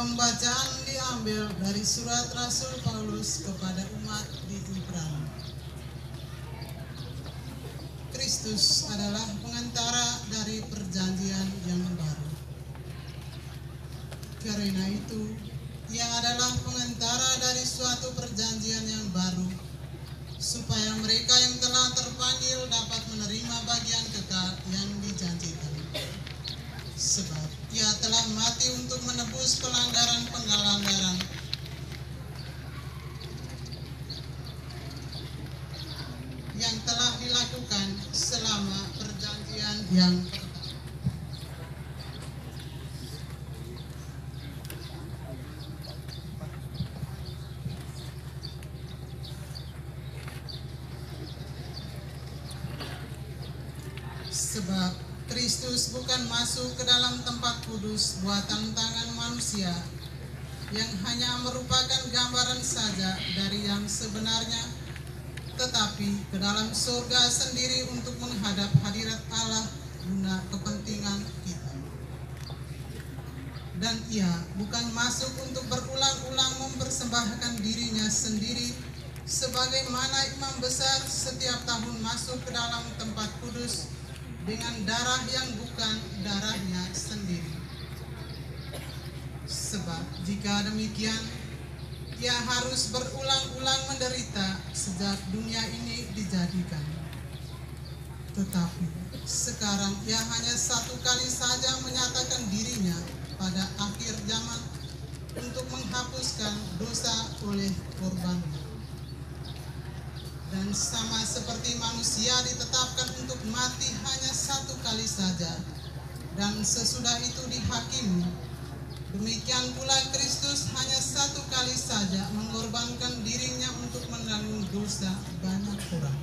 Pembacaan diambil dari surat Rasul Paulus kepada umat di Ibrani. Kristus adalah pengantara dari perjanjian yang baru. Karena itu, Ia adalah pengantara dari suatu perjanjian yang baru, supaya mereka yang telah terpanggil dapat menerima bagian kekal yang dijanjikan. Sebab Ia telah mati untuk menebus pelanggaran-pelanggaran yang telah dilakukan selama perjanjian yang sebab Kristus bukan masuk ke dalam tempat kudus buatan tangan manusia yang hanya merupakan gambaran saja dari yang sebenarnya, tetapi ke dalam surga sendiri untuk menghadap hadirat Allah guna kepentingan kita. Dan Ia bukan masuk untuk berulang-ulang mempersembahkan dirinya sendiri sebagaimana imam besar setiap tahun masuk ke dalam tempat kudus dengan darah yang bukan darahnya sendiri. Sebab jika demikian, Ia harus berulang-ulang menderita sejak dunia ini dijadikan. Tetapi sekarang Ia hanya satu kali saja menyatakan dirinya pada akhir zaman untuk menghapuskan dosa oleh korbannya. Dan sama seperti manusia ditetapkan untuk mati hanya satu kali saja, dan sesudah itu dihakimi, demikian pula Kristus hanya satu kali saja mengorbankan dirinya untuk menanggung dosa banyak orang.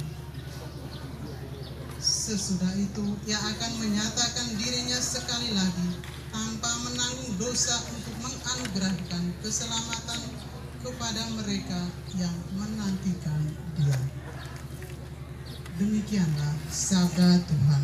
Sesudah itu Ia akan menyatakan dirinya sekali lagi tanpa menanggung dosa untuk menganugerahkan keselamatan kepada mereka yang menantikan Dia. Demikianlah sabda Tuhan.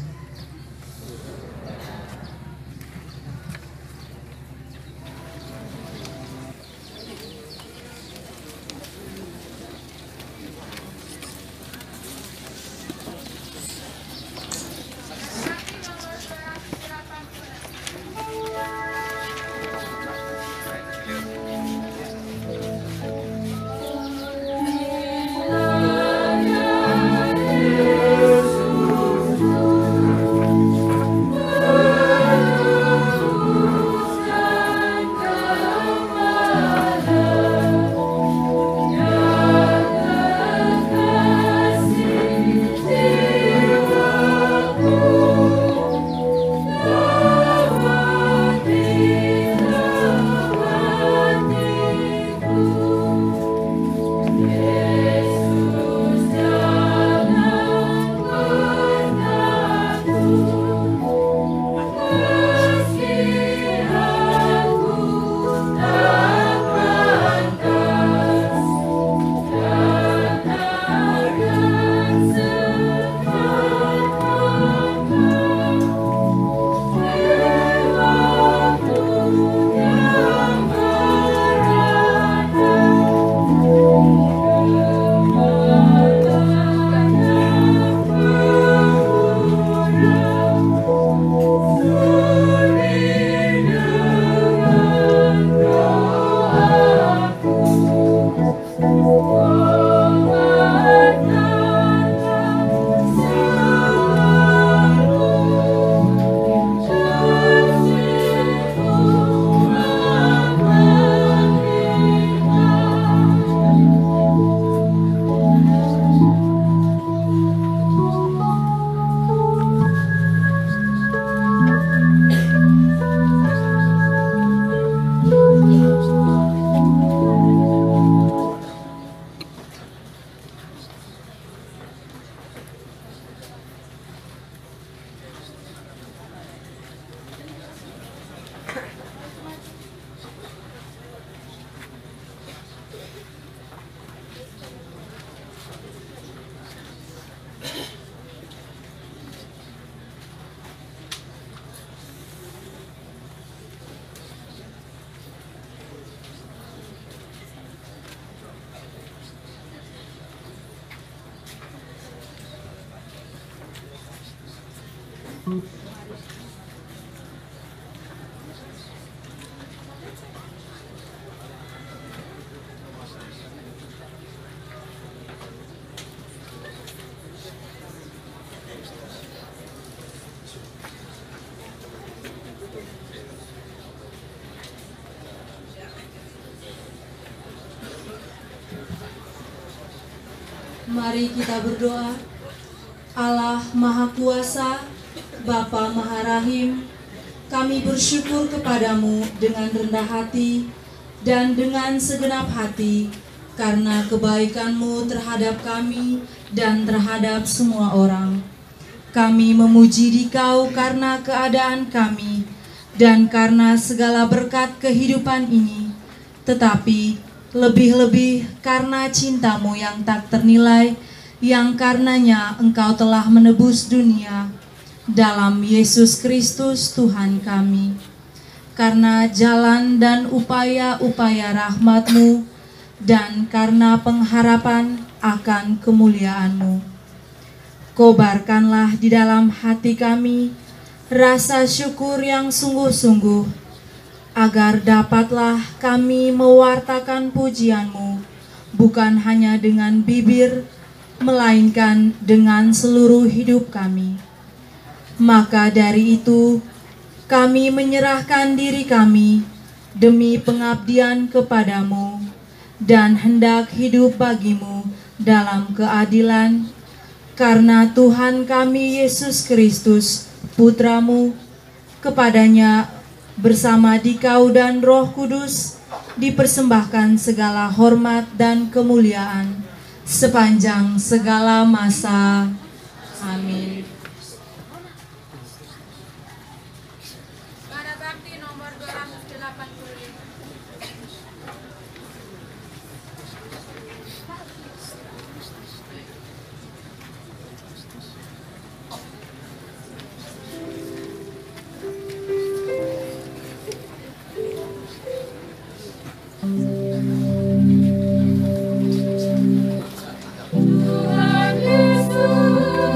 Mari kita berdoa. Allah Maha Kuasa, Bapa Maha Rahim, kami bersyukur kepadamu dengan rendah hati dan dengan segenap hati karena kebaikan-Mu terhadap kami dan terhadap semua orang. Kami memuji Dikau karena keadaan kami dan karena segala berkat kehidupan ini, tetapi lebih-lebih karena cinta-Mu yang tak ternilai, yang karenanya Engkau telah menebus dunia dalam Yesus Kristus Tuhan kami. Karena jalan dan upaya-upaya rahmat-Mu dan karena pengharapan akan kemuliaan-Mu, kobarkanlah di dalam hati kami rasa syukur yang sungguh-sungguh, agar dapatlah kami mewartakan pujian-Mu, bukan hanya dengan bibir, melainkan dengan seluruh hidup kami. Maka dari itu, kami menyerahkan diri kami demi pengabdian kepadamu, dan hendak hidup bagimu dalam keadilan, karena Tuhan kami Yesus Kristus, Putra-Mu, kepadanya bersama Dikau dan Roh Kudus dipersembahkan segala hormat dan kemuliaan sepanjang segala masa. Amin. Pada bakti nomor 285. Tuhan Yesus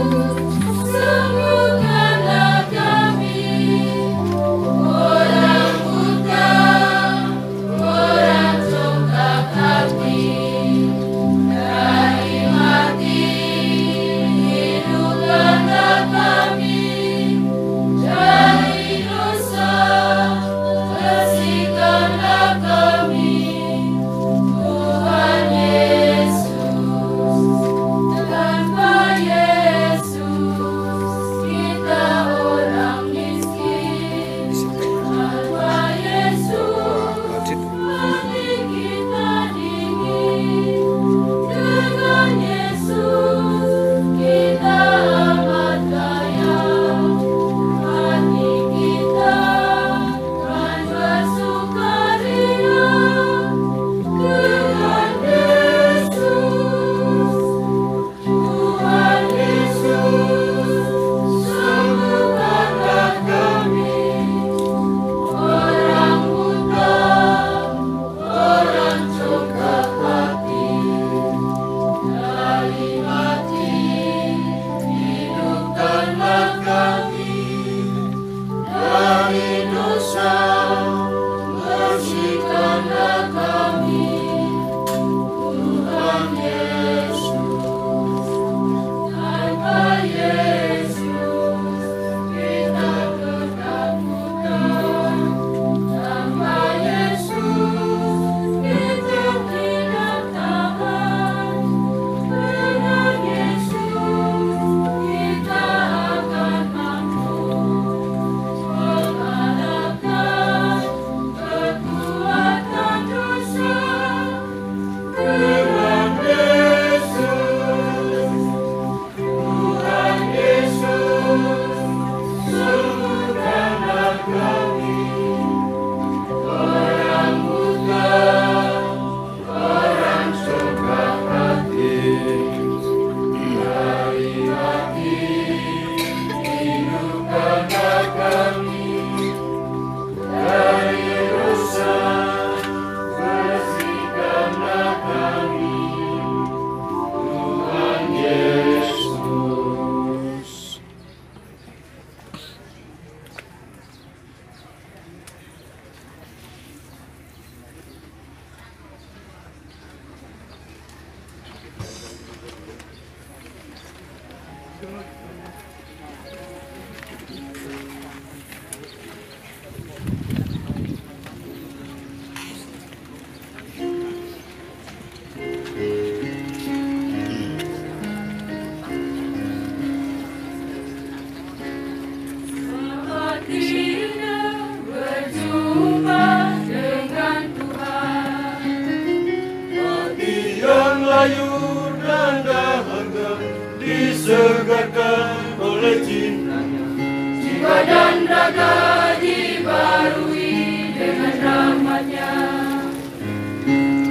jaga dibarui dengan rahmat-Nya.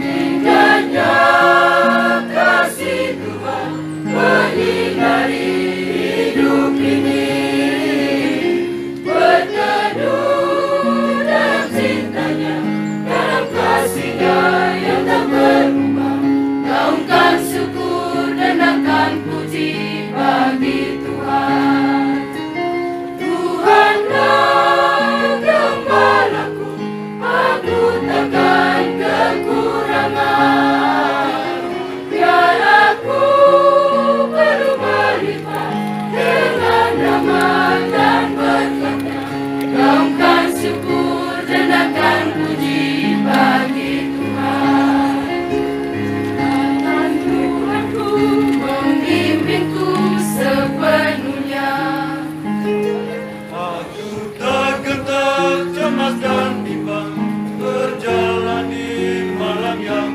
Indahnya kasih Tuhan menyinari hidup ini, berteduh dalam cintanya, dalam kasih-Nya yang tak berubah. Gaungkan syukur dan akan puji bagi Tuhan. Tuhanlah gembalaku, aku takkan kekurangan. Biarlah perlu melimpah dengan rahmat dan berkat-Nya. Gaungkan syukur dan akan puji bagi Tuhan. Tangan Tuhanku membimbingku sepenuhnya. Aku tak gentar, cemas dan bimbang, berjalan di malam yang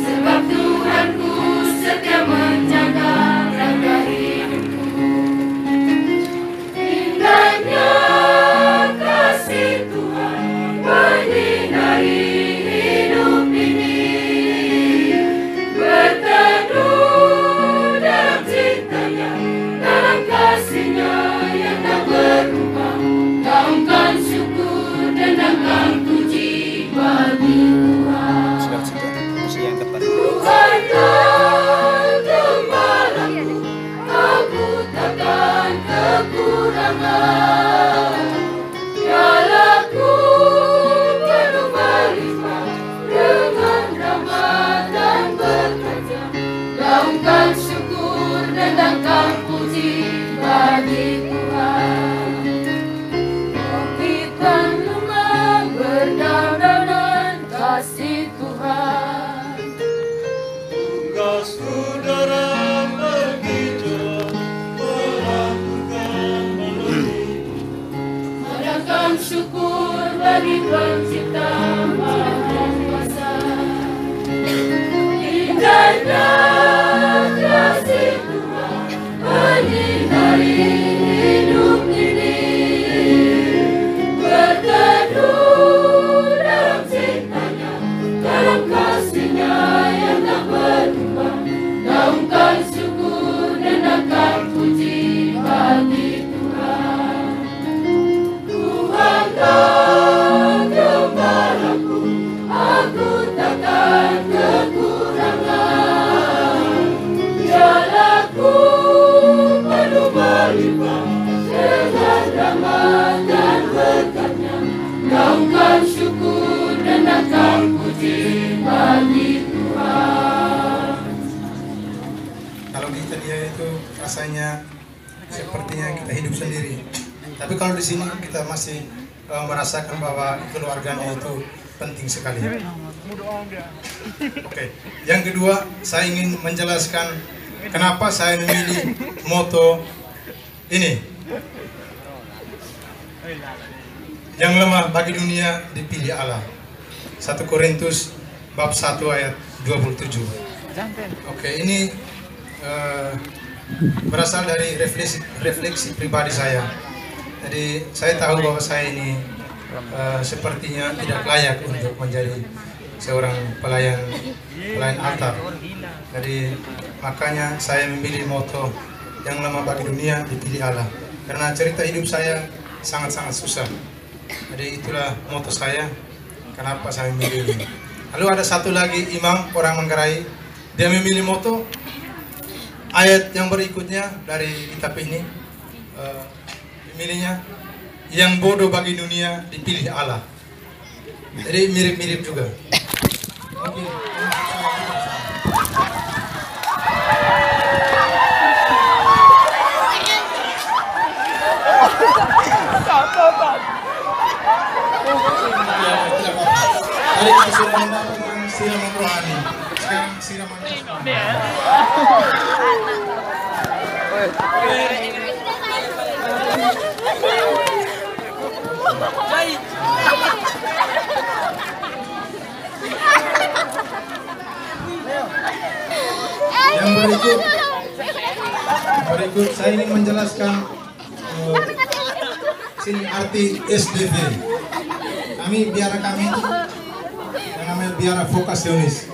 Sebab Tuhanku setia menjaga raga hidupku. Indahnya kasih Tuhan menyinari hidup ini, berteduh dalam cintanya, dalam kasih-Nya yang tak berubah. Gaungkan syukur dan akan puji bagi Tuhan. Tuhanlah gembalaku, aku takkan kekurangan. Biarlah ku penuh melimpah dengan rahmat dan berkat-Nya. Gaungkan syukur dan akan puji bagi Tuhan. Bangkitkan lumah berdaunan kasih Tuhan. tugas saudara berbicara, melakukan melodi. Adakan syukur bagi Pencipta Maha Kuasa. Indahnya kasih Tuhan menyinari hidup ini, berteduh dalam cintanya, dalam kasih-Nya yang tak berubah. Gaungkan syukur dan akan puji bagi Tuhan. Tuhanlah gembalaku, aku takkan kekurangan. Biarlah ku penuh melimpah dengan rahmat dan berkat-Nya. Gaungkan syukur dan akan puji bagi Tuhan. Kalau kita dia itu rasanya sepertinya kita hidup sendiri. Tapi kalau di sini kita masih merasakan bahwa keluarganya itu penting sekali. Oke. Yang kedua, saya ingin menjelaskan kenapa saya memilih moto ini. Yang lemah bagi dunia dipilih Allah. 1 Korintus bab 1 ayat 27. Oke, ini berasal dari refleksi pribadi saya. Jadi saya tahu bahwa saya ini sepertinya tidak layak untuk menjadi seorang pelayan altar. Jadi makanya saya memilih moto yang lemah bagi dunia dipilih Allah. Karena cerita hidup saya sangat-sangat susah. Jadi itulah moto saya. Kenapa saya memilih ini. Lalu ada satu lagi imam orang Manggarai, dia memilih moto ayat yang berikutnya dari kitab ini, memilihnya yang bodoh bagi dunia dipilih Allah. Jadi mirip-mirip juga. Oke. Tadi kita sudah mendapatkan siraman rohani. Sekarang siraman rohani. Yang berikut saya ingin menjelaskan Sini arti SDV. Biara kami itu yang namanya biara vokasionis.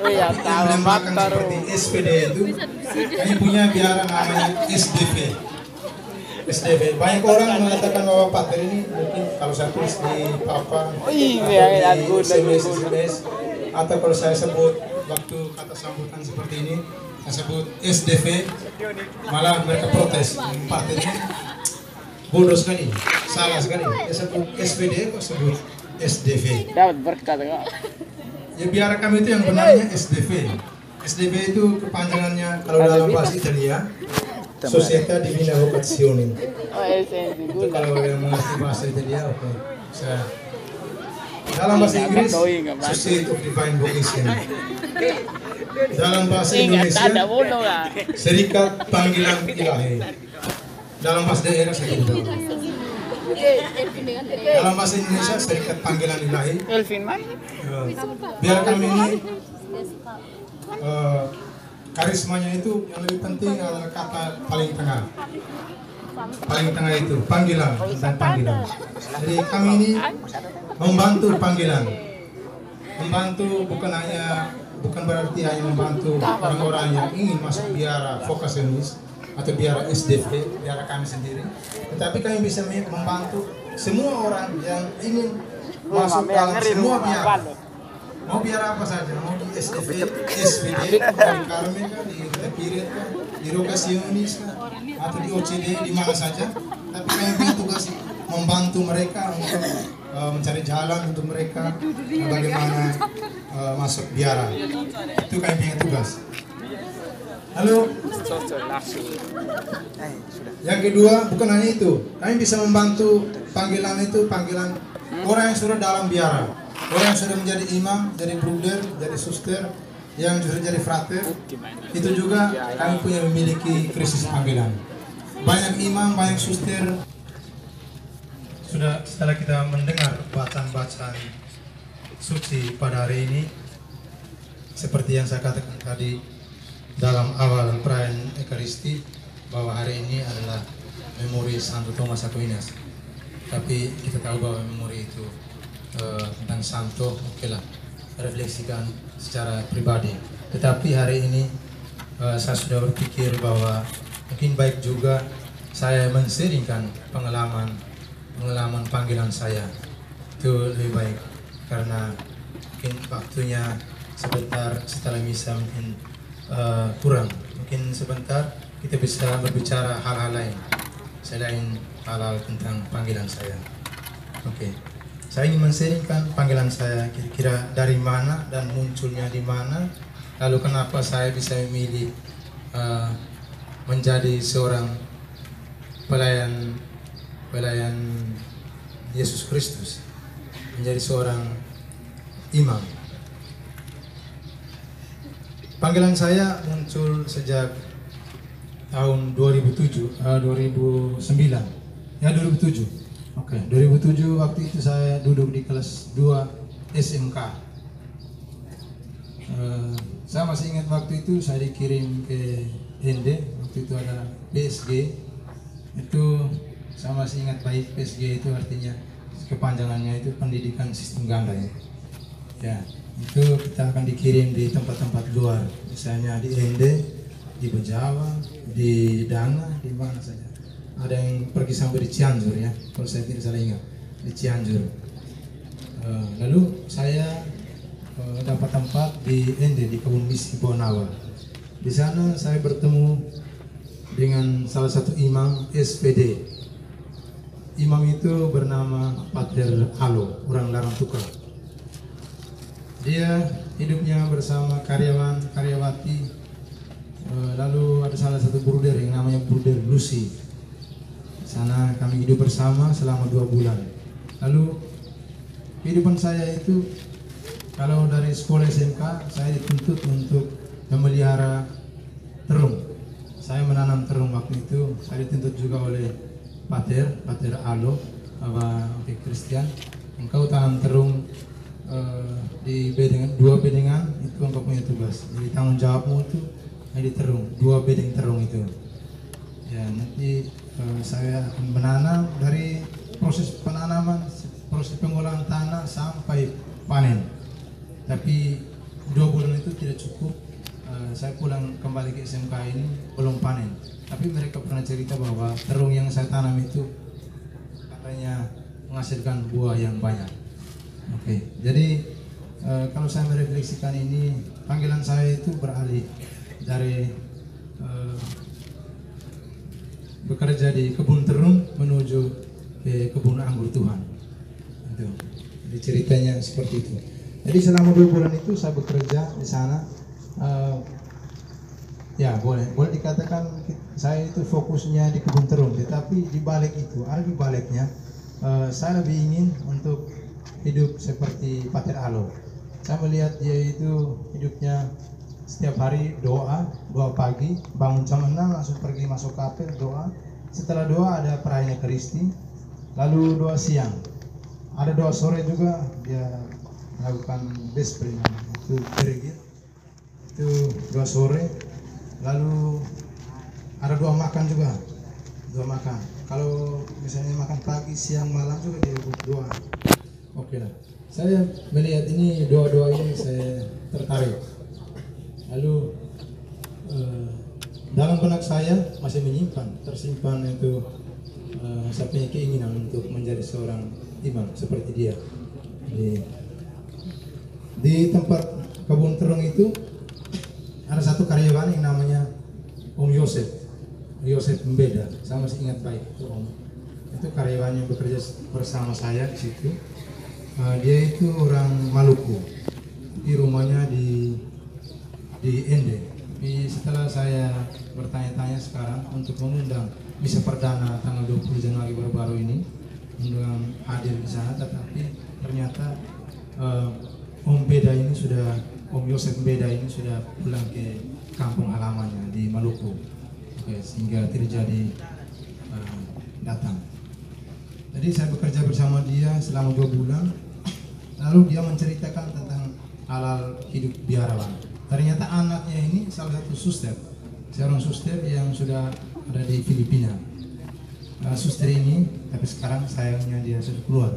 Yang melambangkan seperti SPD itu, kami punya biara namanya SDV. SDV. Banyak orang mengatakan bahwa Pater ini mungkin kalau saya tulis di papan atau di SMS atau kalau saya sebut waktu kata sambutan seperti ini, saya sebut SDV, malah mereka protes. Pater ini bodoh sekali, salah sekali. Saya sebut SPD kok sebut SDV. Dapat berkat kok. Ya biara kami itu yang benarnya SDV. SDV itu kepanjangannya kalau dalam bahasa Italia Società Divina Vocazione. Itu kalau yang mengerti bahasa Italia, oke. Dalam bahasa Inggris Society of Divine Vocation. Dalam bahasa Indonesia Serikat Panggilan Ilahi. Dalam bahasa daerah saya tidak tahu. Dalam bahasa Indonesia Serikat Panggilan Ilahi. Biar kami ini karismanya itu yang lebih penting adalah kata paling tengah. Paling tengah itu panggilan dan panggilan. Jadi kami ini membantu panggilan. Membantu bukan berarti hanya membantu orang-orang yang ingin masuk biara vokasionis atau biara SDV, biara kami sendiri. Tetapi kami bisa membantu semua orang yang ingin masuk dalam semua biara. Mau biara apa saja, mau di SDV, SVD, di Carmen, di Tepiret, di Vokasionis, atau di OCD, di mana saja. Tapi kami punya tugas membantu mereka untuk mencari jalan untuk mereka bagaimana masuk biara. Itu kami punya tugas. Lalu yang kedua bukan hanya itu, kami bisa membantu panggilan itu panggilan orang yang sudah dalam biara. Orang yang sudah menjadi imam, jadi bruder, jadi suster, yang sudah jadi frater, itu juga kami punya memiliki krisis panggilan. Banyak imam, banyak suster. Setelah kita mendengar bacaan-bacaan suci pada hari ini, seperti yang saya katakan tadi dalam awal perayaan Ekaristi, bahwa hari ini adalah memori Santo Thomas Aquinas. Tapi kita tahu bahwa memori itu tentang Santo, oke lah, refleksikan secara pribadi. Tetapi hari ini saya sudah berpikir bahwa mungkin baik juga saya men-sharingkan pengalaman panggilan saya. Itu lebih baik karena mungkin waktunya sebentar setelah misa mungkin kurang. Mungkin sebentar kita bisa berbicara hal-hal lain selain hal-hal tentang panggilan saya. Oke. Saya ingin men-sharingkan panggilan saya kira-kira dari mana dan munculnya di mana, lalu kenapa saya bisa memilih menjadi seorang pelayan Yesus Kristus, menjadi seorang imam. Panggilan saya muncul sejak tahun 2009. Ya 2007. Oke, 2007 waktu itu saya duduk di kelas 2 SMK. Saya masih ingat waktu itu saya dikirim ke ND, waktu itu ada PSG. Itu saya masih ingat baik, PSG itu artinya kepanjangannya itu pendidikan sistem ganda ya. Ya, itu kita akan dikirim di tempat-tempat luar, misalnya di ND, di Bejawa, di Dana, di mana saja. Ada yang pergi sampai di Cianjur ya, kalau saya tidak salah ingat, di Cianjur. Lalu saya dapat tempat di ND, di Kebun Misi Bonawa. Di sana saya bertemu dengan salah satu imam SPD. Imam itu bernama Pater Alo, orang Larang Tukar. Dia hidupnya bersama karyawan-karyawati. Lalu ada salah satu bruder yang namanya Bruder Lucy. Sana kami hidup bersama selama 2 bulan. Lalu kehidupan saya itu, kalau dari sekolah SMK saya dituntut untuk memelihara terung. Saya menanam terung waktu itu. Saya dituntut juga oleh Pater Alo, Bapak Kristian. Engkau tanam terung di bedengan, 2 bedengan, itu engkau punya tugas. Jadi tanggung jawabmu itu di terung, 2 bedeng terung itu. Ya nanti saya akan menanam dari proses penanaman, proses pengolahan tanah sampai panen. Tapi 2 bulan itu tidak cukup. Saya pulang kembali ke SMK ini belum panen. Tapi mereka pernah cerita bahwa terung yang saya tanam itu katanya menghasilkan buah yang banyak. Oke, jadi kalau saya merefleksikan ini, panggilan saya itu beralih dari bekerja di kebun terung menuju ke kebun anggur Tuhan. Itu. Jadi ceritanya seperti itu. Jadi selama 2 bulan itu saya bekerja di sana. Ya boleh dikatakan saya itu fokusnya di kebun terung. Tetapi di balik itu, ada di baliknya, saya lebih ingin untuk hidup seperti Pater Alo. Saya melihat dia itu hidupnya setiap hari doa pagi, bangun jam 6 langsung pergi masuk kapel doa. Setelah doa ada perayaan Ekaristi, lalu doa siang. Ada doa sore juga, dia melakukan vespri itu gereja. Itu doa sore. Lalu ada doa makan juga. Doa makan. Kalau misalnya makan pagi, siang, malam juga dia doa. Oke lah. Saya melihat ini doa-doa ini saya tertarik. Lalu dalam benak saya masih tersimpan itu saya punya keinginan untuk menjadi seorang imam seperti dia. Di tempat kebun terung itu ada satu karyawan yang namanya Om Yosef Mbeda. Saya masih ingat baik itu Om. Itu karyawan yang bekerja bersama saya di situ. Dia itu orang Maluku. Di rumahnya di Ende. Setelah saya bertanya-tanya sekarang untuk mengundang misa perdana tanggal 20 Januari baru-baru ini, undang hadir di sana, tetapi ternyata Om Yosef Mbeda ini sudah pulang ke kampung halamannya di Maluku. Oke, sehingga tidak jadi datang. Jadi saya bekerja bersama dia selama 2 bulan. Lalu dia menceritakan tentang halal hidup biarawan. Ternyata anaknya ini salah satu suster, seorang suster yang sudah ada di Filipina. Suster ini, tapi sekarang sayangnya dia sudah keluar,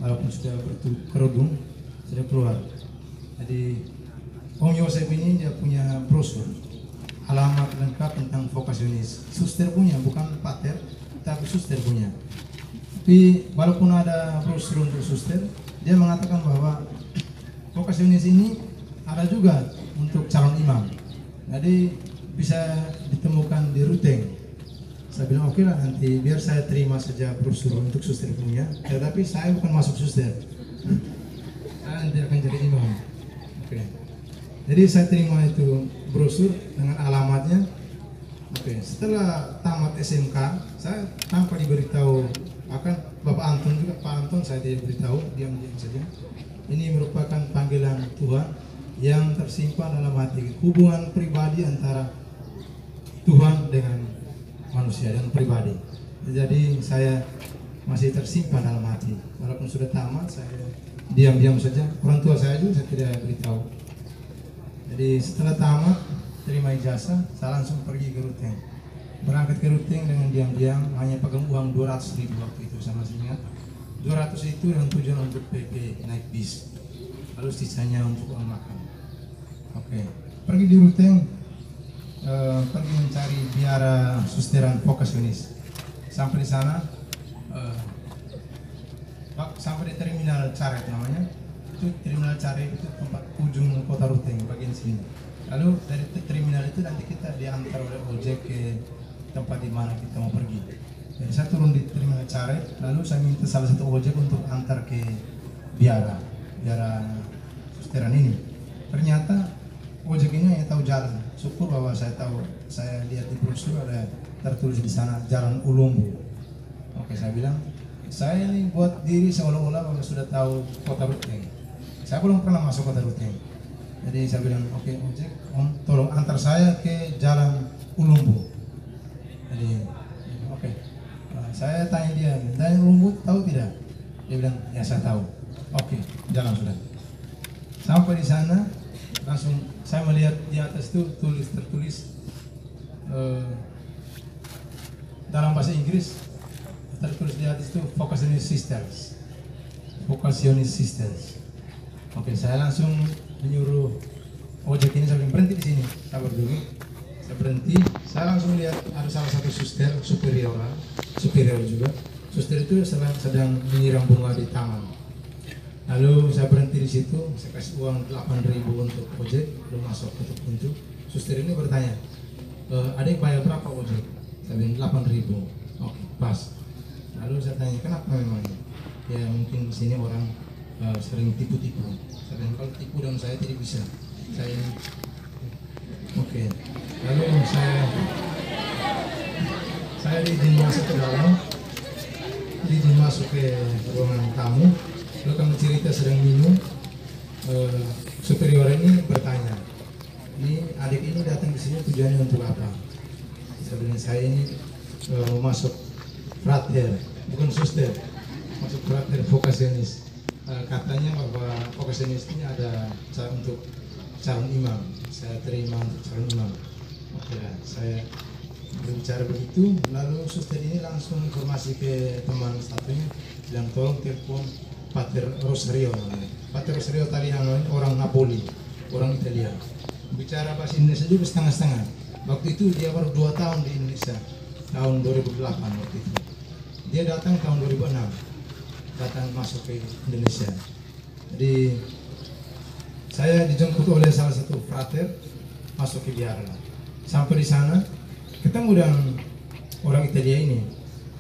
walaupun sudah berkerudung, sudah keluar. Jadi Om Yosef ini dia punya brosur, alamat lengkap tentang vokasionis. Suster punya, bukan pater, tapi suster punya. Tapi walaupun ada brosur untuk suster, dia mengatakan bahwa vokasionis ini ada juga untuk calon imam. Jadi bisa ditemukan di Ruteng. Saya bilang oke lah, nanti biar saya terima saja brosur untuk suster punya. Tetapi saya bukan masuk suster. Saya nanti akan jadi imam. Oke. Jadi saya terima itu brosur dengan alamatnya. Oke. Setelah tamat SMK, saya tanpa diberitahu, akan Bapak Anton juga, Pak Anton saya tidak beritahu, diam-diam saja. Ini merupakan panggilan Tuhan yang tersimpan dalam hati, hubungan pribadi antara Tuhan dengan manusia dan pribadi. Jadi saya masih tersimpan dalam hati, walaupun sudah tamat saya diam-diam saja. Orang tua saya juga saya tidak beritahu. Jadi setelah tamat terima ijazah, saya langsung pergi ke Ruteng. Berangkat ke Ruteng dengan diam-diam, hanya pegang uang 200.000 waktu itu, saya masih ingat. 200 itu dengan tujuan untuk PP naik bis, lalu sisanya untuk uang makan. Oke, pergi di Ruteng, pergi mencari biara susteran vokasionis. Sampai di sana, sampai di terminal Caret namanya. Itu terminal Caret itu tempat ujung kota Ruteng bagian sini. Lalu dari terminal itu nanti kita diantar oleh ojek ke tempat di mana kita mau pergi. Jadi saya turun di terminal Caret, lalu saya minta salah satu ojek untuk antar ke biara susteran ini. Ternyata ojek ini hanya tahu jalan. Syukur bahwa saya lihat di brosur ada tertulis di sana Jalan Ulumbu. Oke, saya bilang saya ini buat diri seolah-olah bahwa sudah tahu kota Ruteng. Saya belum pernah masuk kota Ruteng. Jadi saya bilang oke, ojek, Om tolong antar saya ke Jalan Ulumbu. Jadi oke. Saya tanya dia, Jalan Ulumbu tahu tidak? Dia bilang ya saya tahu. Oke, jalan sudah. Sampai di sana langsung saya melihat di atas itu tertulis dalam bahasa Inggris tertulis di atas itu Vocationist Sisters. Vocationist Sisters. Oke, saya langsung menyuruh ojek ini sambil berhenti di sini. Sabar dulu. Saya berhenti. Saya langsung lihat ada salah satu suster superior juga. Suster itu sedang menyiram bunga di taman. Lalu saya berhenti di situ. Saya kasih uang 8.000 untuk ojek. Belum masuk tutup pintu. Suster ini bertanya, adik bayar berapa ojek? Saya bilang 8.000. Oke, pas. Lalu saya tanya, kenapa memang? Ya mungkin di sini orang sering tipu-tipu. Saya bilang, kalau tipu dan saya tidak bisa. Saya oke. Lalu saya diizin masuk ke dalam, diizin masuk ke ruangan tamu. Lalu kami cerita sedang minum. Superior ini bertanya, ini adik ini datang ke sini tujuannya untuk apa? Sebenarnya saya ini mau masuk frater, bukan suster, masuk frater vocationist. Katanya bahwa vocationist ini ada cara untuk calon imam. Saya terima untuk calon imam. Oke, saya berbicara begitu. Lalu suster ini langsung informasi ke teman satunya, bilang tolong telepon Pater Rosario. Pater Rosario tadi orang Napoli, orang Italia. Bicara bahasa Indonesia juga setengah-setengah. Waktu itu dia baru 2 tahun di Indonesia, tahun 2008 waktu itu. Dia datang tahun 2006, datang masuk ke Indonesia. Jadi saya dijemput oleh salah satu frater masuk ke biara. Sampai di sana ketemu dengan orang Italia ini.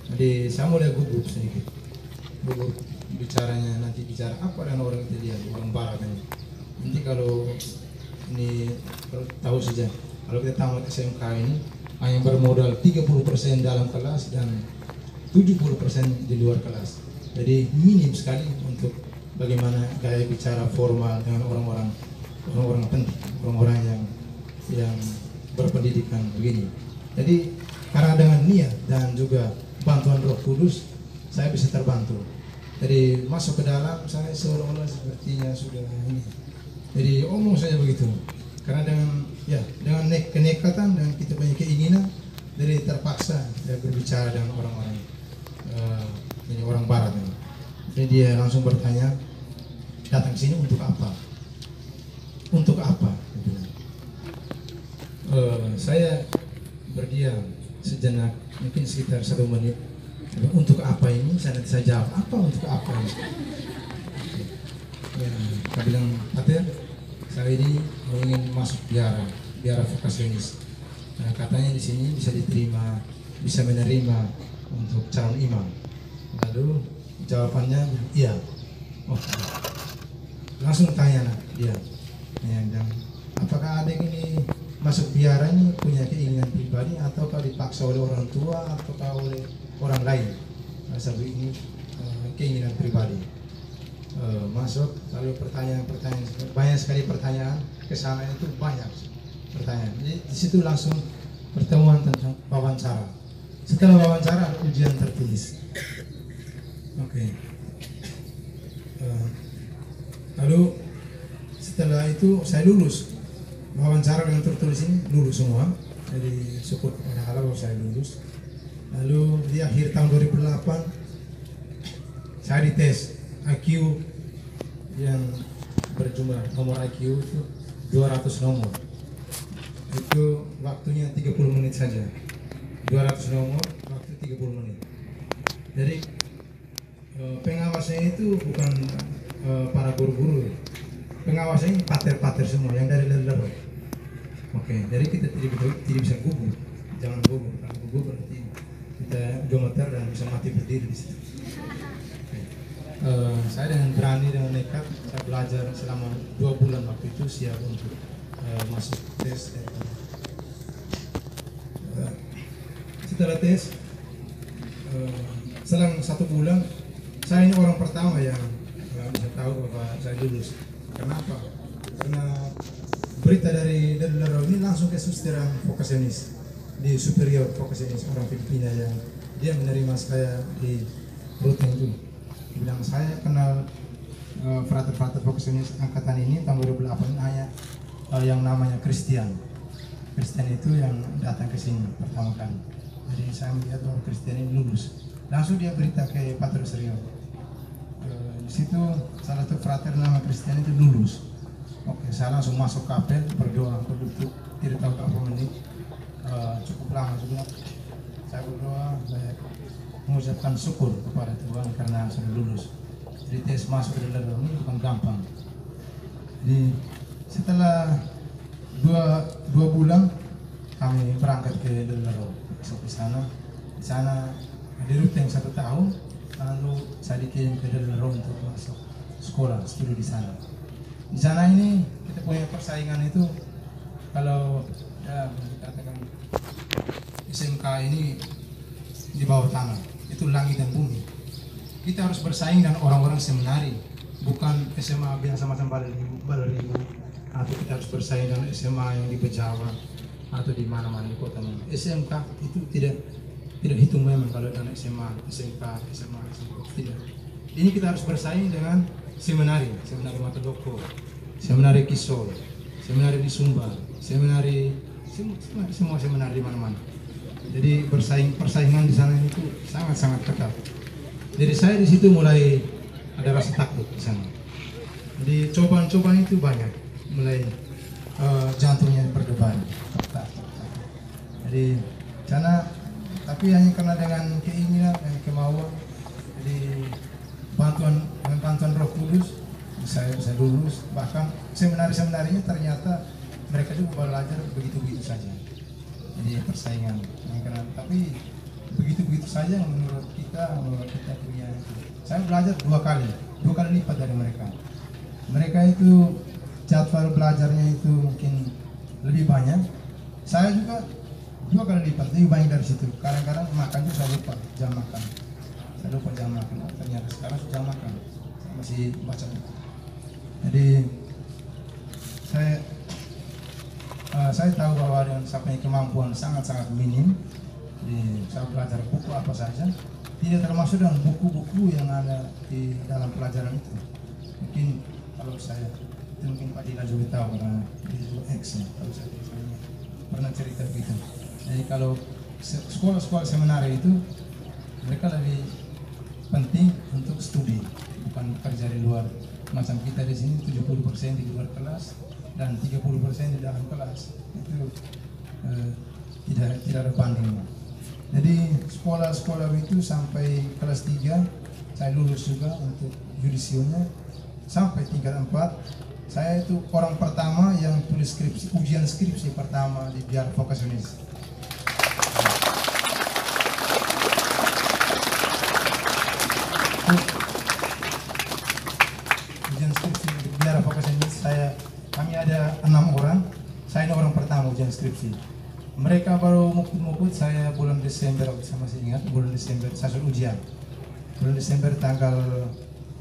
Jadi saya mulai gugup sedikit. Gugup bicaranya, nanti bicara apa dengan orang Italia, orang Barat ini. Nanti kalau ini tahu saja, kalau kita tamat SMK ini hanya bermodal 30% dalam kelas dan 70% di luar kelas. Jadi minim sekali untuk bagaimana gaya bicara formal dengan orang-orang penting, orang-orang yang berpendidikan begini. Jadi karena dengan niat dan juga bantuan Roh Kudus, saya bisa terbantu. Jadi masuk ke dalam, saya seolah-olah sepertinya sudah ini. Jadi omong saja begitu. Karena dengan kenekatan dan kita punya keinginan, jadi terpaksa saya berbicara dengan orang-orang ini orang Barat ini. Jadi dia langsung bertanya, datang ke sini untuk apa? Untuk apa? Saya berdiam sejenak, mungkin sekitar 1 menit. Untuk apa ini? Saya jawab, apa untuk apa ini? Saya bilang, Pater, saya ini ingin masuk biara vocationist. Nah, katanya di sini bisa diterima, bisa menerima untuk calon imam. Lalu jawabannya, iya. Oh, langsung tanya dia, dan apakah adik ini masuk biara ini punya keinginan pribadi ataukah dipaksa oleh orang tua ataukah oleh orang lain? Sampai ini keinginan pribadi. Masuk, lalu pertanyaan banyak sekali pertanyaan ke sana, itu banyak pertanyaan. Jadi di situ langsung pertemuan tentang wawancara. Setelah wawancara ada ujian tertulis. Oke. Lalu setelah itu saya lulus. Wawancara dengan tertulis ini lulus semua. Jadi syukur kepada Allah bahwa saya lulus. Lalu di akhir tahun 2008 saya dites IQ yang berjumlah nomor IQ itu 200 nomor. Itu waktunya 30 menit saja. 200 nomor, waktu 30 menit. Jadi pengawasnya itu bukan para guru-guru. Pengawasnya ini pater-pater semua yang dari level. Oke, jadi kita tidak bisa gugur. Jangan gugur. Kalau gugur berarti kita gemeter dan bisa mati berdiri di situ. Saya dengan berani, dengan nekat, saya belajar selama 2 bulan waktu itu, siap untuk masuk tes. Setelah tes, selang 1 bulan, saya ini orang pertama yang bisa tahu bahwa saya lulus. Kenapa? Karena berita dari ini langsung ke suster vocationist di superior vocationist orang Filipina yang dia menerima saya di rutin itu. Bilang saya kenal frater-frater vocationist angkatan ini tahun 2008 hanya yang namanya Christian. Christian itu yang datang ke sini pertama kali. Jadi saya melihat bahwa Christian ini lulus. langsung dia berita ke Patrus Rio. Di situ salah satu frater nama Kristen itu lulus. Oke, saya langsung masuk kapel, berdoa, berduduk, tidak tahu berapa menit, cukup lama juga. Saya berdoa, mengucapkan syukur kepada Tuhan karena sudah lulus. Jadi tes masuk ke dalam ini bukan gampang. Jadi setelah dua bulan kami berangkat ke Delaro. Sampai di sana di rute yang 1 tahun, lalu saya dikirim ke Delaro untuk masuk sekolah studi di sana. Di sana ini kita punya persaingan itu, kalau ya dikatakan SMK ini di bawah tanah, itu langit dan bumi. Kita harus bersaing dengan orang-orang seminari, bukan SMA biasa macam Baleribu, atau kita harus bersaing dengan SMA yang di Bejawa atau di mana-mana di kota mana. SMK itu tidak hitung memang kalau dengan SMA, SMK, SMA tidak. Ini kita harus bersaing dengan seminari Matadoko, seminari Kisol, seminari di Sumbar, semua seminari di mana-mana. Jadi persaingan di sana itu sangat-sangat ketat. Jadi saya di situ mulai ada rasa takut di sana. Jadi cobaan-cobaan itu banyak, mulai jantungnya berdebar. Jadi sana, tapi hanya karena dengan keinginan dan kemauan, jadi dengan bantuan Roh Kudus saya bisa lulus. Bahkan seminari-seminarinya ternyata mereka juga belajar begitu-begitu saja. Jadi persaingan, tapi begitu-begitu saja menurut kita punya. Saya belajar dua kali lipat dari mereka. Mereka itu jadwal belajarnya itu mungkin lebih banyak. Saya juga 2 kali lipat, lebih banyak dari situ. Kadang-kadang makan juga saya lupa jam makan. Ternyata sekarang sudah makan. Saya masih baca buku. Jadi saya tahu bahwa dengan saya punya kemampuan sangat-sangat minim. Jadi saya belajar buku apa saja, tidak termasuk dengan buku-buku yang ada di dalam pelajaran itu. Mungkin kalau saya, mungkin Pak Dila juga tahu karena di X, kalau saya pernah cerita begitu. Jadi kalau sekolah-sekolah seminari itu mereka lebih penting untuk studi, bukan bekerja di luar. Macam kita di sini 70% di luar kelas dan 30% di dalam kelas. Itu tidak ada banding. Jadi sekolah-sekolah itu sampai kelas 3 saya lulus juga untuk yudisionya. Sampai tingkat 4 saya itu orang pertama yang tulis ujian skripsi pertama di biara vokasionis. Ujian skripsi di biara vokasionis kami ada 6 orang. Saya ini orang pertama ujian skripsi. Mereka baru mukut-mukut saya bulan Desember, saya masih ingat bulan Desember saya sudah ujian. Bulan Desember tanggal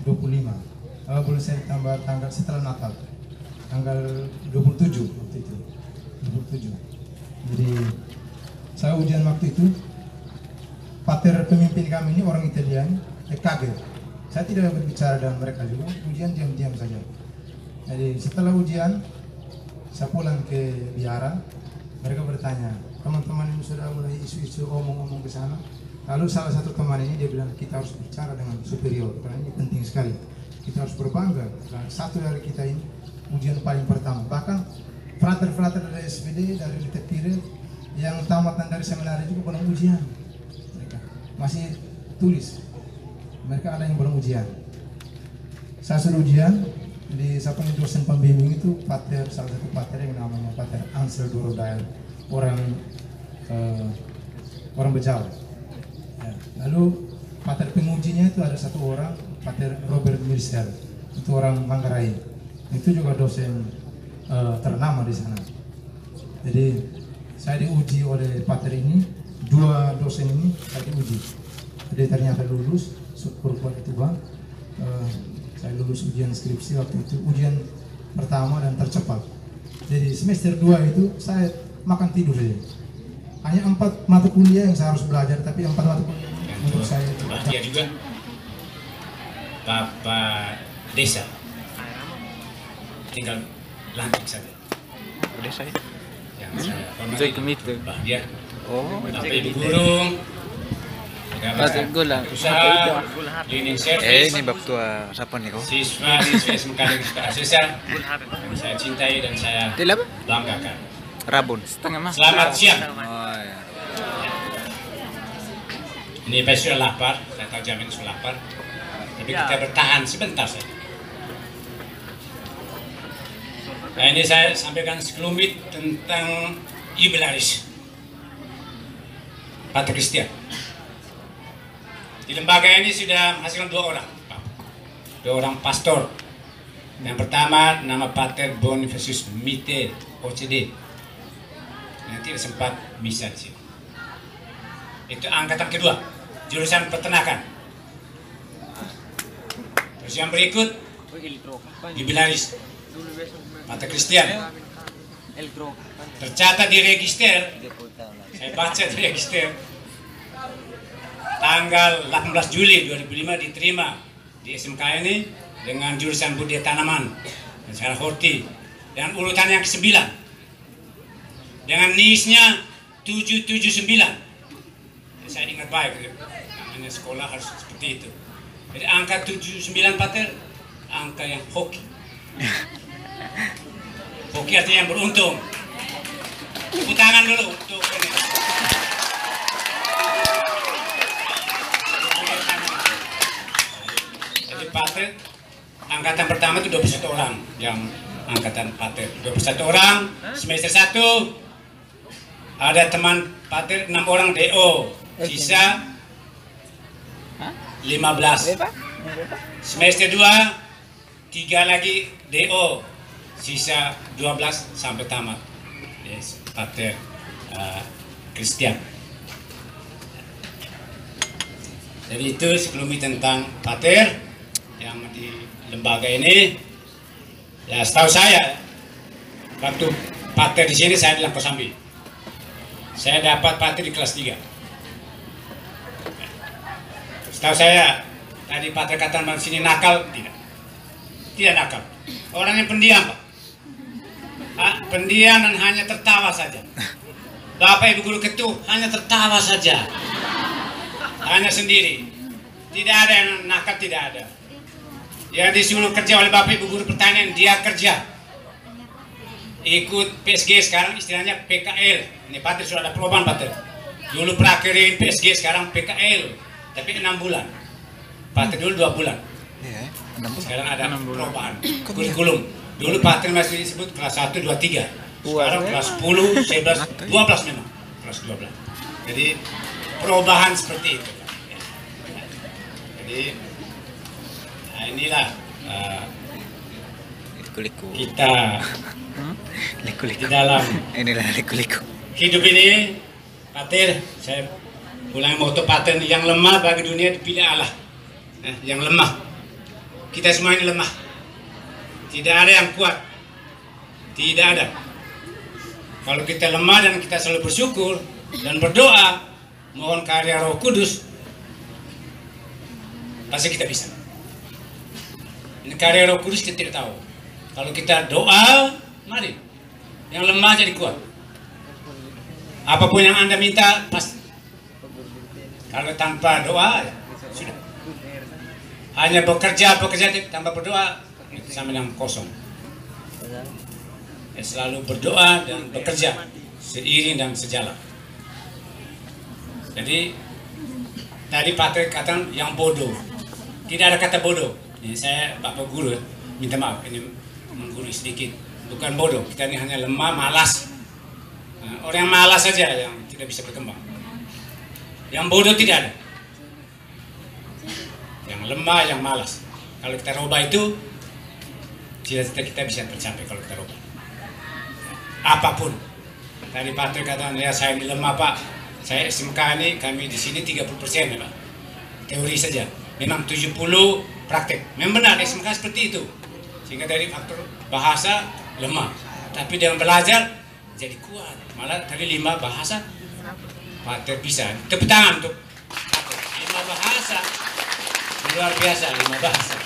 25. Bulan September tanggal setelah Natal. Tanggal 27 waktu itu. 27. Jadi saya ujian waktu itu. Pater pemimpin kami ini orang Italian, kaget. Saya tidak berbicara dengan mereka juga, ujian diam-diam saja. Jadi setelah ujian saya pulang ke biara. Mereka bertanya, teman-teman ini sudah mulai isu-isu omong-omong ke sana. Lalu salah satu teman ini dia bilang, kita harus bicara dengan superior karena ini penting sekali. Kita harus berbangga. Karena satu dari kita ini ujian paling pertama. Bahkan frater-frater dari SPD, dari Litepire yang tamatan dari seminari juga belum ujian. Mereka masih tulis. Mereka ada yang belum ujian. Saya sudah ujian. Jadi saya punya dosen pembimbing itu salah satu pater yang namanya Pater Ansel Dorodael, orang Bejawa. Ya. Lalu pater pengujinya itu ada satu orang, Pater Robert Mirsel, itu orang Manggarai. Itu juga dosen ternama di sana. Jadi saya diuji oleh pater ini, 2 dosen ini saya diuji. Jadi ternyata lulus, syukur kepada Tuhan. Saya lulus ujian skripsi waktu itu, ujian pertama dan tercepat. Jadi semester 2 itu saya makan tidur saja. Hanya 4 mata kuliah yang saya harus belajar, tapi 4 mata kuliah untuk saya. Dia juga Bapak Desa, tinggal lantik saja. Desa ya? Yang saya hormati Pak dia, Oh, Bapak Ibu Guru, usaha cleaning service. Ini bab tua siapa nih kau? Siswa di SMK Negeri Asesa yang saya cintai dan saya banggakan. Rabun. Selamat siang. Oh, ya. Ini Pak sudah lapar, saya tahu jamin sudah lapar. Tapi kita bertahan sebentar saja. Nah, ini saya sampaikan sekelumit tentang Jubilaris Pater Christian. Di lembaga ini sudah menghasilkan 2 orang pastor. Yang pertama nama Pater Bonifacius Mite OCD. Yang tidak sempat bisa di sini. Itu angkatan kedua, jurusan peternakan. Terus yang berikut Jubilaris Pater Christian. Tercatat di register, saya baca di register, tanggal 18 Juli 2005 diterima di SMK ini dengan jurusan budidaya tanaman dan secara horti dengan urutan yang ke-9 dengan NIS-nya 779. Saya ingat baik, namanya sekolah harus seperti itu. Jadi angka 79 Pater, angka yang hoki. Hoki artinya yang beruntung. Tepuk tangan dulu untuk ini. Jadi Pater, angkatan pertama itu 21 orang yang angkatan Pater. 21 orang, semester 1 ada teman Pater 6 orang DO, sisa 15. Semester 2 3 lagi DO, sisa 12 sampai tamat. Yes, Pater Christian. Jadi itu sebelumnya tentang Pater yang di lembaga ini. Ya setahu saya waktu Pater di sini saya di Langkosambi. Saya dapat Pater di kelas 3. Setahu saya tadi Pater kata di sini nakal, tidak nakal. Orangnya pendiam, Pak. Pendiam dan hanya tertawa saja. Bapak Ibu guru ketua hanya tertawa saja, hanya sendiri. Tidak ada yang nakal, tidak ada. Yang disuruh kerja oleh Bapak Ibu guru pertanian, dia kerja. Ikut PSG, sekarang istilahnya PKL. Ini Pater sudah ada perubahan Pater. Dulu prakterin PSG, sekarang PKL. Tapi 6 bulan. Pater dulu 2 bulan. Sekarang ada perubahan kurikulum. Dulu Pater masih disebut kelas 1, 2, 3. Sekarang kelas 10, 11, 12 memang. Kelas 12. Jadi perubahan seperti itu. Jadi nah inilah kita di dalam hidup ini. Pater, saya ulangi moto Pater, yang lemah bagi dunia dipilih Allah. Yang lemah. Kita semua ini lemah. Tidak ada yang kuat. Tidak ada. Kalau kita lemah dan kita selalu bersyukur dan berdoa, mohon karya Roh Kudus, pasti kita bisa. Ini karya Roh Kudus kita tidak tahu. Kalau kita doa, mari. Yang lemah jadi kuat. Apapun yang Anda minta, pasti. Kalau tanpa doa, ya, sudah. Hanya bekerja tanpa berdoa, sama dengan kosong. Ya, selalu berdoa dan bekerja seiring dan sejalan. Jadi tadi Pater kata yang bodoh. Tidak ada kata bodoh. Ini saya Bapak Guru, minta maaf ini menggurui sedikit. Bukan bodoh, kita ini hanya lemah, malas. Nah, orang yang malas saja yang tidak bisa berkembang. Yang bodoh tidak ada. Yang lemah, yang malas. Kalau kita rubah itu, cita-cita kita bisa tercapai kalau kita rubah. Apapun. Tadi Pater kata, ya saya ini lemah Pak. Saya SMK ini, kami di sini 30% ya Pak. Teori saja. Memang 70 praktek. Memang benar SMK seperti itu. Sehingga dari faktor bahasa lemah. Tapi dengan belajar jadi kuat. Malah tadi 5 bahasa Pater bisa. Tepuk tangan untuk 5 bahasa. Luar biasa 5 bahasa.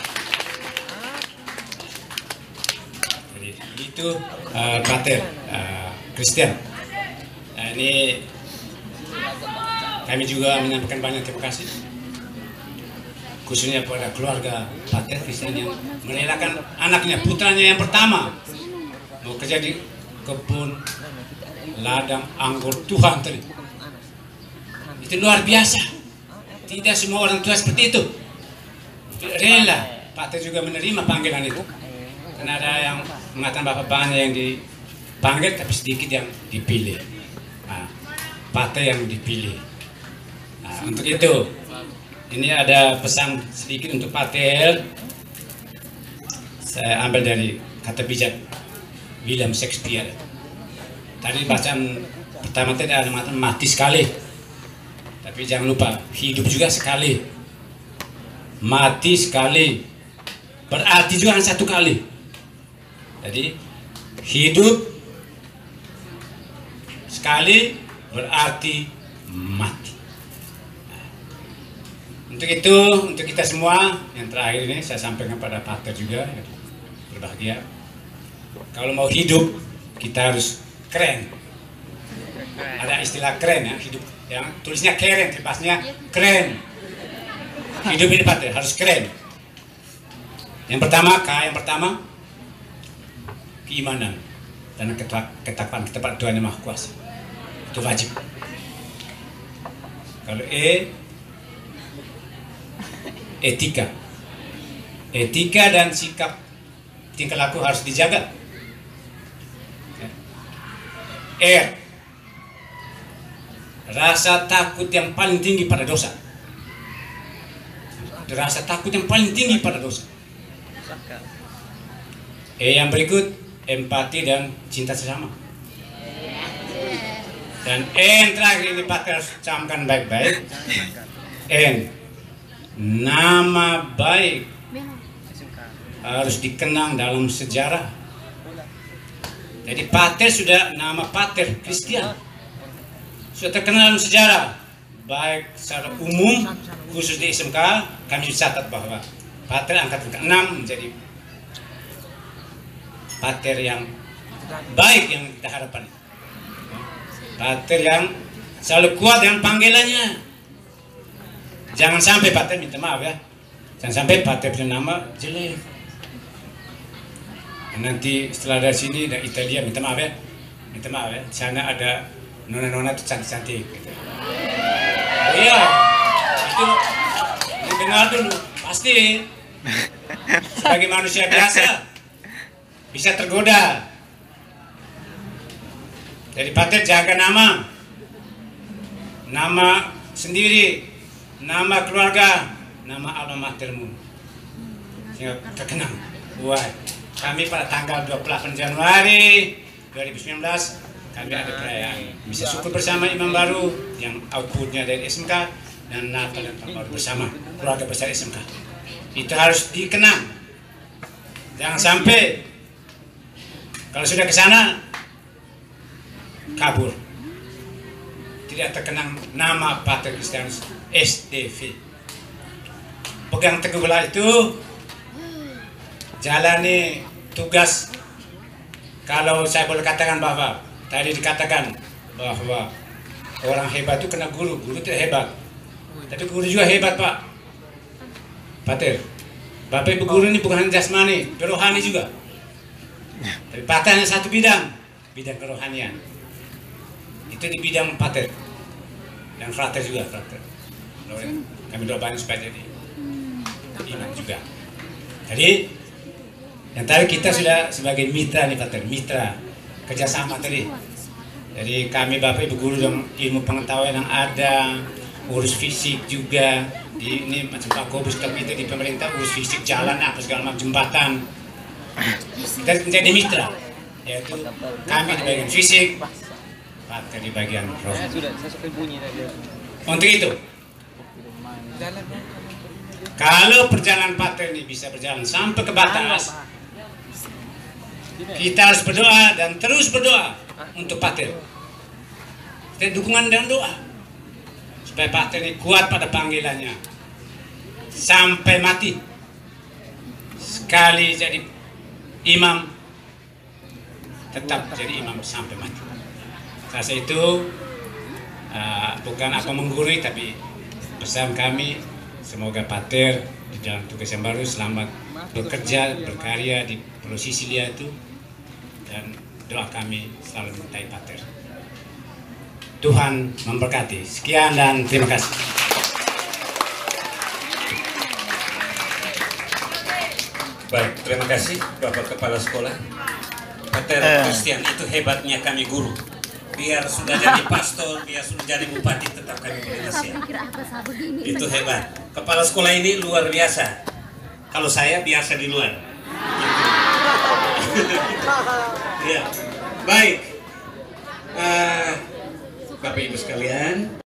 Jadi itu Pater Christian. Nah, ini Kami juga menyampaikan banyak terima kasih, khususnya pada keluarga Pater Christian yang merelakan anaknya, putranya yang pertama mau kerja di kebun ladang anggur Tuhan tadi. Itu luar biasa. Tidak semua orang tua seperti itu. Rela. Pater juga menerima panggilan itu. Karena ada yang mengatakan Bapak banyak yang dipanggil tapi sedikit yang dipilih. Nah, Pater yang dipilih. Nah, untuk itu ini ada pesan sedikit untuk Pater. Saya ambil dari kata bijak William Shakespeare. Tadi bacaan pertama tadi ada mengatakan mati sekali. Tapi jangan lupa hidup juga sekali. Mati sekali berarti juga hanya satu kali. Jadi hidup sekali berarti mati. Nah, untuk itu, untuk kita semua yang terakhir ini saya sampaikan pada Pater juga berbahagia. Kalau mau hidup kita harus keren. Ada istilah keren ya, hidup yang tulisnya keren, terpasnya keren. Hidup ini Pater harus keren. Yang pertama keimanan dan ketakwaan kita pada Tuhan Yang Maha Kuasa. Itu wajib. Kalau etika. Etika dan sikap tingkah laku harus dijaga. Rasa takut yang paling tinggi pada dosa. Rasa takut yang paling tinggi pada dosa. Yang berikut empati dan cinta sesama. Dan yang terakhir ini Pater harus camkan baik-baik. Nama baik harus dikenang dalam sejarah. Jadi Pater sudah nama Pater Christian sudah terkenal dalam sejarah, baik secara umum khusus di SMK. Kami catat bahwa Pater angkatan ke-6 menjadi Pater yang baik yang kita harapkan. Pater yang selalu kuat dengan panggilannya. Jangan sampai Pater minta maaf ya. Jangan sampai Pater punya nama jelek. Nanti setelah dari sini dari Italia minta maaf ya. Minta maaf ya. Di sana ada nona-nona itu cantik-cantik. Gitu. Iya. Itu dengar dulu. Pasti. Sebagai manusia biasa bisa tergoda. Jadi Pater jaga nama sendiri, nama keluarga, nama alma matermu, sehingga terkenang. Wah, kami pada tanggal 28 Januari 2019 kami ada perayaan misa syukur bersama imam baru yang outputnya dari SMK dan Natal dan Tahun Baru bersama keluarga besar SMK. Itu harus dikenang. Jangan sampai kalau sudah ke sana kabur, tidak terkenang nama Pater Christianus SDV. Pegang teguhlah itu, jalani tugas. Kalau saya boleh katakan bahwa tadi dikatakan bahwa orang hebat itu kena guru tidak hebat, tapi guru juga hebat Pak Pater. Bapak Ibu guru ini bukan hanya jasmani, rohani juga. Tapi Pater hanya satu bidang kerohanian. Itu di bidang Pater dan frater juga frater. Kami doakan supaya jadi imam juga. Jadi yang tadi kita sudah sebagai mitra nih Pater, mitra kerjasama tadi. Jadi kami Bapak Ibu guru dengan ilmu pengetahuan yang ada, urus fisik juga di ini macam Pak Kobus kita di pemerintah urus fisik jalan apa segala macam jembatan. Kita menjadi mitra, yaitu kami di bagian fisik, Pater di bagian roh. Untuk itu, kalau perjalanan Pater ini bisa berjalan sampai ke batas, kita harus berdoa dan terus berdoa untuk Pater. Kita dukungan dan doa supaya Pater ini kuat pada panggilannya sampai mati. Sekali jadi imam, tetap jadi imam sampai mati. Karena itu bukan apa menggurui, tapi pesan kami semoga Pater di dalam tugas yang baru selamat bekerja, berkarya di Pulau Sisilia itu, dan doa kami selalu menyertai Pater. Tuhan memberkati. Sekian dan terima kasih. Baik, terima kasih Bapak Kepala Sekolah. Pater Christian, itu hebatnya kami guru. Biar sudah jadi pastor, biar sudah jadi bupati, tetap kami beri nasihat. Itu hebat. Kepala sekolah ini luar biasa. Kalau saya biasa di luar. Ya, baik. Bapak Ibu sekalian.